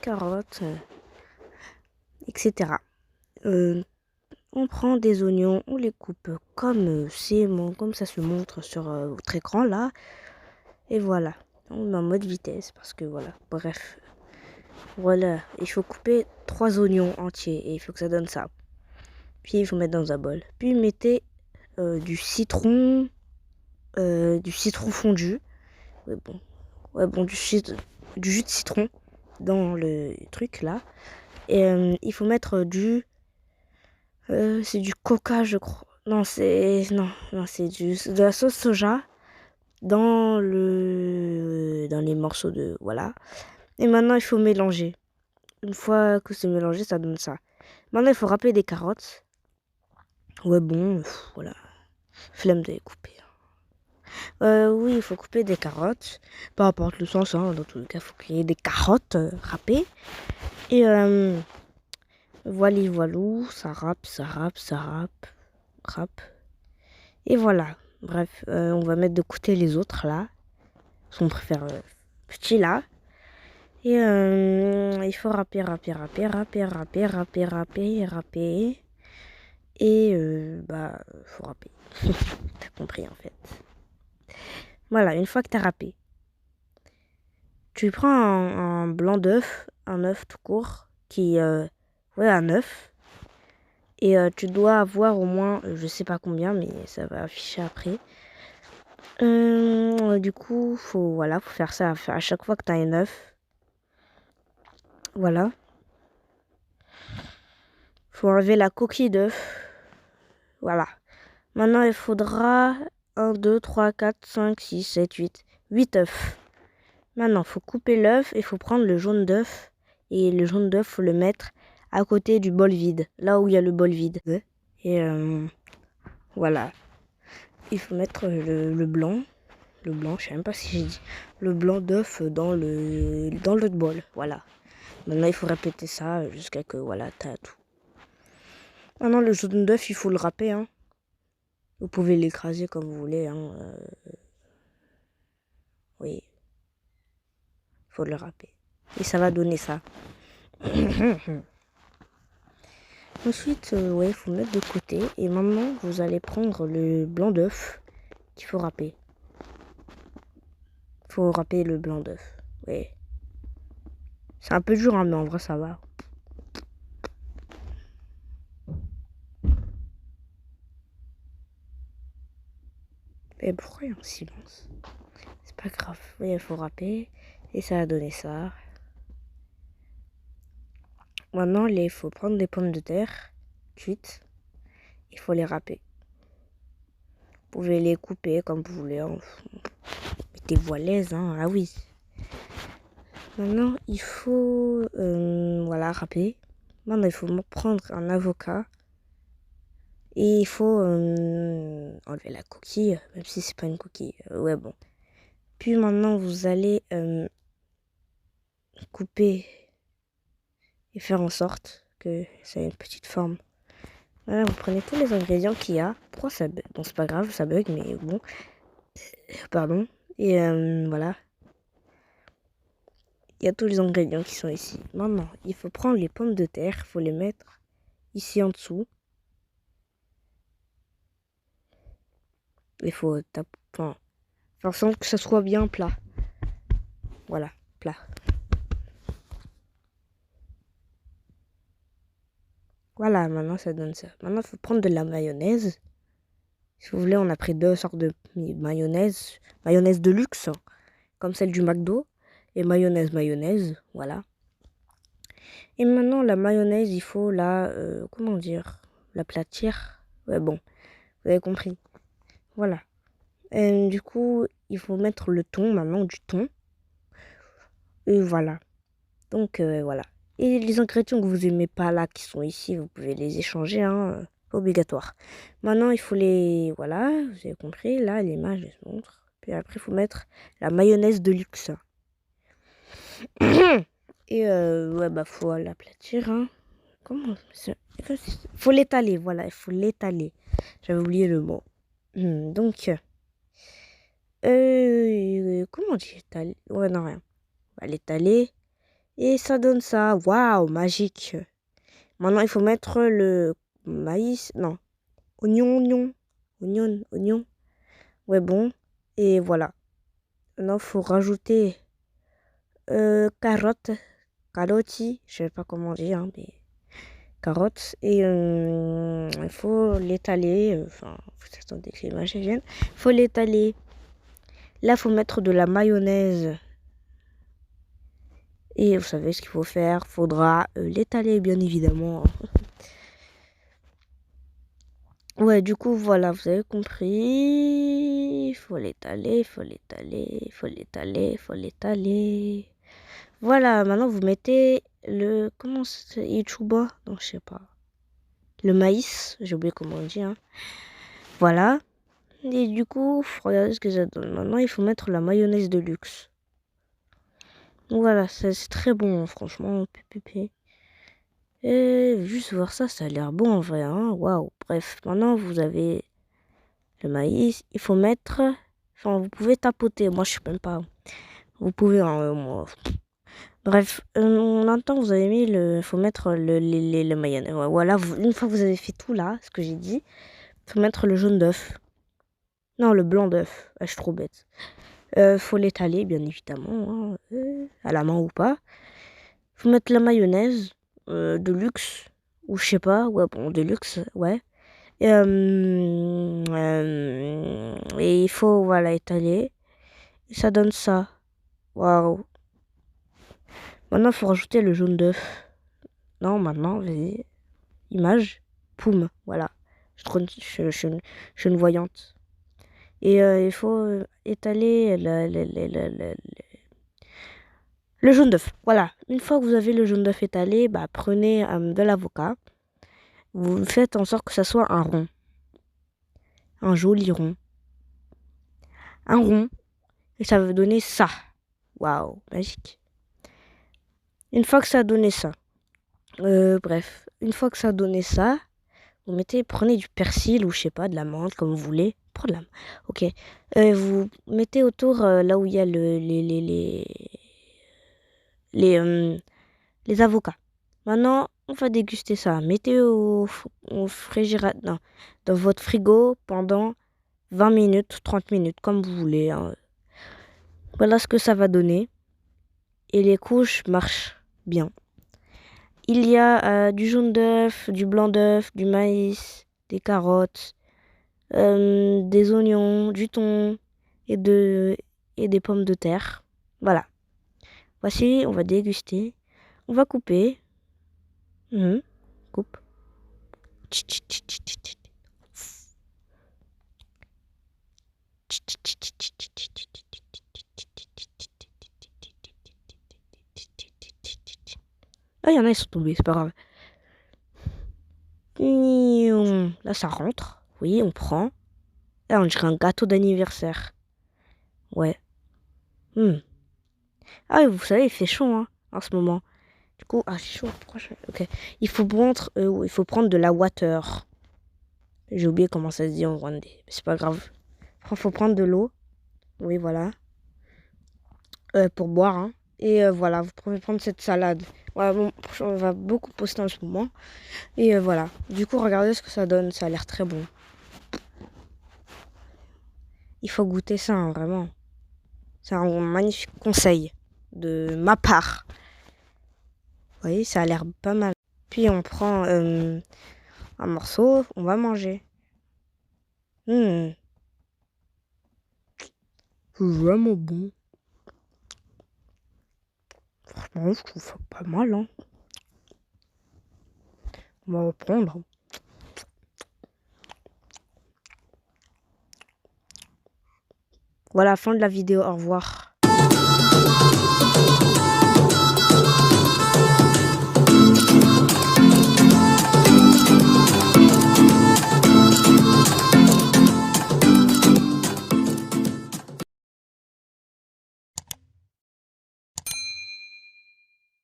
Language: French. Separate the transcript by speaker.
Speaker 1: carottes, etc. On prend des oignons, on les coupe comme ça se montre sur votre écran là. Et voilà, on est en mode vitesse parce que voilà, bref. Voilà, il faut couper 3 oignons entiers et il faut que ça donne ça. Puis il faut mettre dans un bol. Puis mettez du citron fondu. Ouais, bon, du jus de citron dans le truc là. Et il faut mettre c'est du coca, je crois. Non, c'est de la sauce soja dans les morceaux de voilà. Et maintenant il faut mélanger. Une fois que c'est mélangé, ça donne ça. Maintenant il faut râper des carottes. Ouais bon, voilà. Flemme de les couper. Oui, il faut couper des carottes. Peu importe le sens, hein, dans tous les cas, il faut qu'il y ait des carottes râpées. Et voilou, ça râpe. Et voilà. Bref, on va mettre de côté les autres là. Parce qu'on préfère petit là. Et il faut râper. Et faut râper. T'as compris en fait. Voilà, une fois que t'as râpé, tu prends un blanc d'œuf, un œuf tout court, un œuf. Et tu dois avoir au moins, je sais pas combien, mais ça va afficher après. Du coup, faut faire ça à chaque fois que tu as un œuf. Voilà. Faut enlever la coquille d'œuf. Voilà. Maintenant, il faudra 1, 2, 3, 4, 5, 6, 7, 8. 8 œufs. Maintenant, faut couper l'œuf et faut prendre le jaune d'œuf. Et le jaune d'œuf, faut le mettre à côté du bol vide. Là où il y a le bol vide. Et voilà. Il faut mettre le blanc. Le blanc, je sais même pas si j'ai dit. Le blanc d'œuf dans le bol. Voilà. Maintenant, il faut répéter ça jusqu'à que, voilà, t'as tout. Maintenant, le jaune d'œuf, il faut le râper, hein. Vous pouvez l'écraser comme vous voulez, hein. Oui. Faut le râper. Et ça va donner ça. Ensuite, il faut le mettre de côté. Et maintenant, vous allez prendre le blanc d'œuf qu'il faut râper. Faut râper le blanc d'œuf. Oui. C'est un peu dur, hein, mais en vrai, ça va. Et pourquoi il y a un silence? C'est pas grave. Oui, il faut râper. Et ça a donné ça. Maintenant, il faut prendre des pommes de terre cuites. Il faut les râper. Vous pouvez les couper comme vous voulez. Hein. Mettez-vous à l'aise. Hein. Ah oui. Maintenant, il faut râper. Maintenant, il faut prendre un avocat. Et il faut enlever la coquille. Même si c'est pas une coquille. Ouais, bon. Puis maintenant, vous allez couper et faire en sorte que ça ait une petite forme. Voilà, vous prenez tous les ingrédients qu'il y a. Pourquoi ça bug? Bon, c'est pas grave, ça bug, mais bon. Pardon. Et voilà. Il y a tous les ingrédients qui sont ici. Maintenant, il faut prendre les pommes de terre. Il faut les mettre ici en dessous. Il faut taper. Enfin, faire en sorte que ça soit bien plat. Voilà, plat. Voilà, maintenant ça donne ça. Maintenant, il faut prendre de la mayonnaise. Si vous voulez, on a pris 2 sortes de mayonnaise. Mayonnaise de luxe, comme celle du McDo. Et mayonnaise, voilà. Et maintenant, la mayonnaise, il faut comment dire, l'aplatir. Ouais, bon, vous avez compris. Voilà. Et du coup, il faut mettre le thon, maintenant, du thon. Et voilà. Donc, voilà. Et les ingrédients que vous aimez pas là, qui sont ici, vous pouvez les échanger, hein, obligatoire. Maintenant, il faut voilà, vous avez compris, là, l'image, elle se montre. Puis après, il faut mettre la mayonnaise de luxe. Et faut l'aplatir, hein. Comment ça? Faut l'étaler, voilà, il faut l'étaler. J'avais oublié le mot. Donc, comment on dit étaler? Ouais, non, rien. On va l'étaler. Et ça donne ça. Waouh, magique. Maintenant, il faut mettre le maïs. Non, oignon. Ouais, bon. Et voilà. Maintenant, il faut rajouter carottes. Carotti. Je sais pas comment dire, hein, mais carottes. Et il faut l'étaler. Enfin, vous attendez que l'image vienne. Il faut l'étaler. Là, il faut mettre de la mayonnaise. Et vous savez ce qu'il faut faire. Faudra l'étaler, bien évidemment. Ouais, du coup, voilà, vous avez compris. Il faut l'étaler. Voilà, maintenant vous mettez le... Comment c'est? Ichuba? Non, je sais pas. Le maïs, j'ai oublié comment on dit. Hein. Voilà. Et du coup, regardez ce que ça donne. Maintenant, il faut mettre la mayonnaise de luxe. Voilà, c'est très bon, franchement. Et juste voir ça, ça a l'air bon en vrai. Hein. Waouh. Bref, maintenant vous avez le maïs. Il faut mettre. Enfin, vous pouvez tapoter. Moi, je sais même pas. Vous pouvez. Hein, moi. Bref, maintenant vous avez mis le. Il faut mettre le mayonnaise. Voilà, une fois que vous avez fait tout là, ce que j'ai dit, il faut mettre le jaune d'œuf. Non, le blanc d'œuf. Ah, je suis trop bête. Faut l'étaler, bien évidemment, hein, à la main ou pas. Faut mettre la mayonnaise de luxe, ou je sais pas, ouais, bon, de luxe, ouais. Et il faut, voilà, étaler. Et ça donne ça. Waouh. Maintenant, il faut rajouter le jaune d'œuf. Non, maintenant, vas-y. Image. Poum, voilà. Je suis une voyante. Et il faut étaler le jaune d'œuf. Voilà. Une fois que vous avez le jaune d'œuf étalé, bah, prenez de l'avocat. Vous faites en sorte que ça soit un rond. Un joli rond. Un rond. Et ça va donner ça. Waouh, magique. Une fois que ça a donné ça. Bref. Une fois que ça a donné ça, prenez du persil ou je sais pas, de la menthe comme vous voulez. Pour de la... Ok. Vous mettez autour là où il y a les avocats. Maintenant, on va déguster ça. Mettez au frigérateur, non, dans votre frigo pendant 20 minutes, 30 minutes, comme vous voulez. Hein. Voilà ce que ça va donner. Et les couches marchent bien. Il y a du jaune d'œuf, du blanc d'œuf, du maïs, des carottes, des oignons, du thon et des pommes de terre. Voilà. Voici, on va déguster. On va couper. Coupe. Ah, il y en a, ils sont tombés, c'est pas grave. Là, ça rentre. Oui, on prend. Là, on dirait un gâteau d'anniversaire. Ouais. Ah, vous savez, il fait chaud hein, en ce moment. Du coup, ah, c'est chaud. Ok. Il faut prendre de la water. J'ai oublié comment ça se dit en rwandais. C'est pas grave. Il faut prendre de l'eau. Oui, voilà. Pour boire. Hein. Et voilà, vous pouvez prendre cette salade. Voilà, bon, on va beaucoup poster en ce moment. Et voilà. Du coup, regardez ce que ça donne. Ça a l'air très bon. Il faut goûter ça, hein, vraiment. C'est un magnifique conseil de ma part. Vous voyez, ça a l'air pas mal. Puis on prend un morceau, on va manger. C'est vraiment bon. Franchement, je trouve ça pas mal. Hein. On va reprendre. Voilà, fin de la vidéo. Au revoir.